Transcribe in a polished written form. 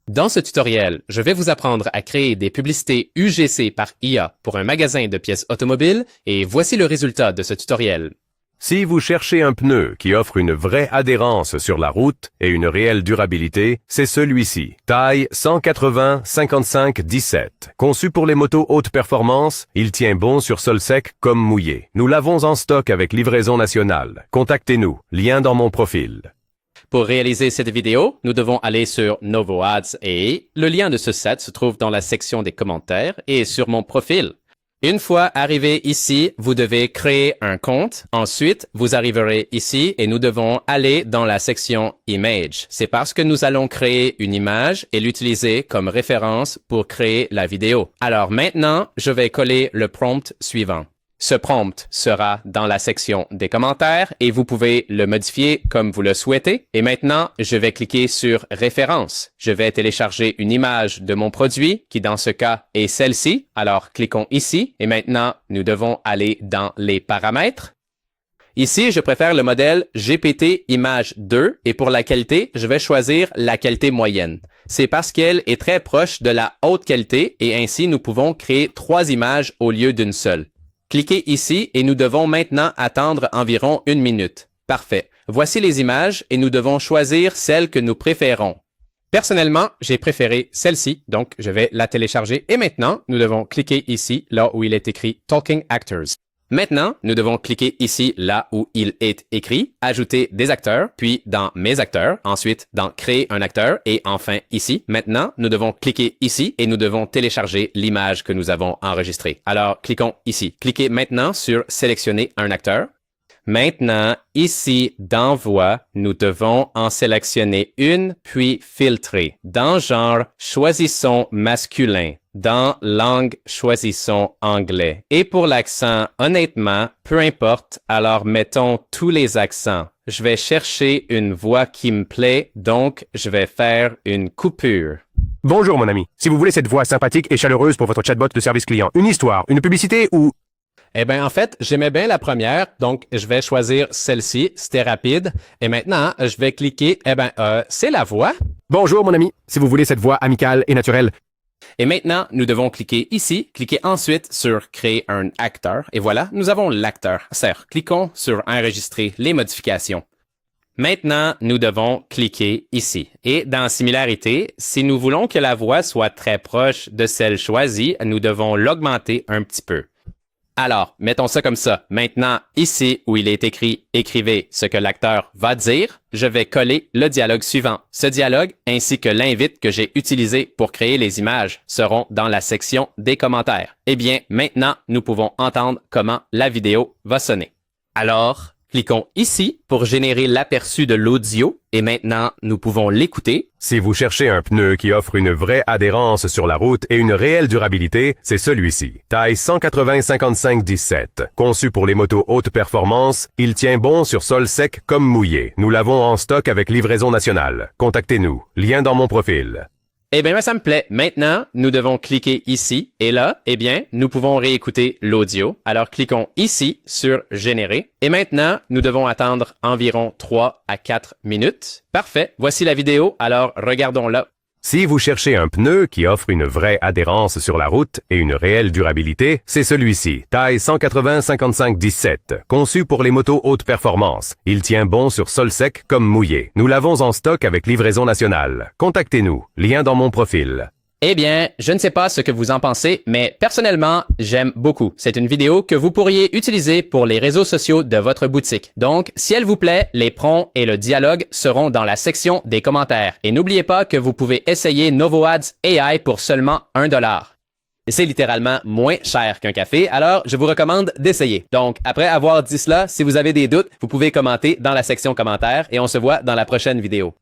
Dans ce tutoriel, je vais vous apprendre à créer des publicités UGC par IA pour un magasin de pièces automobiles et voici le résultat de ce tutoriel. Si vous cherchez un pneu qui offre une vraie adhérence sur la route et une réelle durabilité, c'est celui-ci. Taille 180-55-17. Conçu pour les motos haute performance, il tient bon sur sol sec comme mouillé. Nous l'avons en stock avec livraison nationale. Contactez-nous. Lien dans mon profil. Pour réaliser cette vidéo, nous devons aller sur Novo Ads et le lien de ce site se trouve dans la section des commentaires et sur mon profil. Une fois arrivé ici, vous devez créer un compte. Ensuite, vous arriverez ici et nous devons aller dans la section Image. C'est parce que nous allons créer une image et l'utiliser comme référence pour créer la vidéo. Alors maintenant, je vais coller le prompt suivant. Ce prompt sera dans la section des commentaires et vous pouvez le modifier comme vous le souhaitez. Et maintenant, je vais cliquer sur Référence. Je vais télécharger une image de mon produit qui dans ce cas est celle-ci. Alors, cliquons ici et maintenant, nous devons aller dans les paramètres. Ici, je préfère le modèle GPT Image 2 et pour la qualité, je vais choisir la qualité moyenne. C'est parce qu'elle est très proche de la haute qualité et ainsi nous pouvons créer 3 images au lieu d'une seule. Cliquez ici et nous devons maintenant attendre environ 1 minute. Parfait. Voici les images et nous devons choisir celle que nous préférons. Personnellement, j'ai préféré celle-ci, donc je vais la télécharger et maintenant, nous devons cliquer ici, là où il est écrit Talking Actors. Maintenant, nous devons cliquer ici, là où il est écrit « Ajouter des acteurs », puis dans « Mes acteurs », ensuite dans « Créer un acteur » et enfin ici. Maintenant, nous devons cliquer ici et nous devons télécharger l'image que nous avons enregistrée. Alors, cliquons ici. Cliquez maintenant sur « Sélectionner un acteur ». Maintenant, ici, dans « Voix », nous devons en sélectionner une, puis filtrer. Dans « Genre », choisissons « Masculin ». Dans langue, choisissons anglais. Et pour l'accent, honnêtement, peu importe, alors mettons tous les accents. Je vais chercher une voix qui me plaît, donc je vais faire une coupure. Bonjour mon ami. Si vous voulez cette voix sympathique et chaleureuse pour votre chatbot de service client, une histoire, une publicité ou... Eh bien, en fait, j'aimais bien la première, donc je vais choisir celle-ci, c'était rapide. Et maintenant, je vais cliquer, c'est la voix. Bonjour mon ami. Si vous voulez cette voix amicale et naturelle, et maintenant, nous devons cliquer ici, cliquer ensuite sur Créer un acteur. Et voilà, nous avons l'acteur. Cliquons sur Enregistrer les modifications. Maintenant, nous devons cliquer ici. Et dans Similarité, si nous voulons que la voix soit très proche de celle choisie, nous devons l'augmenter un petit peu. Alors, mettons ça comme ça. Maintenant, ici où il est écrit « Écrivez ce que l'acteur va dire », je vais coller le dialogue suivant. Ce dialogue, ainsi que l'invite que j'ai utilisé pour créer les images, seront dans la section des commentaires. Eh bien, maintenant, nous pouvons entendre comment la vidéo va sonner. Alors, cliquons ici pour générer l'aperçu de l'audio et maintenant, nous pouvons l'écouter. Si vous cherchez un pneu qui offre une vraie adhérence sur la route et une réelle durabilité, c'est celui-ci. Taille 180-55-17. Conçu pour les motos haute performance, il tient bon sur sol sec comme mouillé. Nous l'avons en stock avec livraison nationale. Contactez-nous. Lien dans mon profil. Eh bien, ça me plaît. Maintenant, nous devons cliquer ici et là, eh bien, nous pouvons réécouter l'audio. Alors, cliquons ici sur Générer. Et maintenant, nous devons attendre environ 3 à 4 minutes. Parfait. Voici la vidéo. Alors, regardons-la. Si vous cherchez un pneu qui offre une vraie adhérence sur la route et une réelle durabilité, c'est celui-ci. Taille 180-55-17. Conçu pour les motos haute performance. Il tient bon sur sol sec comme mouillé. Nous l'avons en stock avec livraison nationale. Contactez-nous. Lien dans mon profil. Eh bien, je ne sais pas ce que vous en pensez, mais personnellement, j'aime beaucoup. C'est une vidéo que vous pourriez utiliser pour les réseaux sociaux de votre boutique. Donc, si elle vous plaît, les prompts et le dialogue seront dans la section des commentaires. Et n'oubliez pas que vous pouvez essayer Novo Ads AI pour seulement $1. C'est littéralement moins cher qu'un café, alors je vous recommande d'essayer. Donc, après avoir dit cela, si vous avez des doutes, vous pouvez commenter dans la section commentaires et on se voit dans la prochaine vidéo.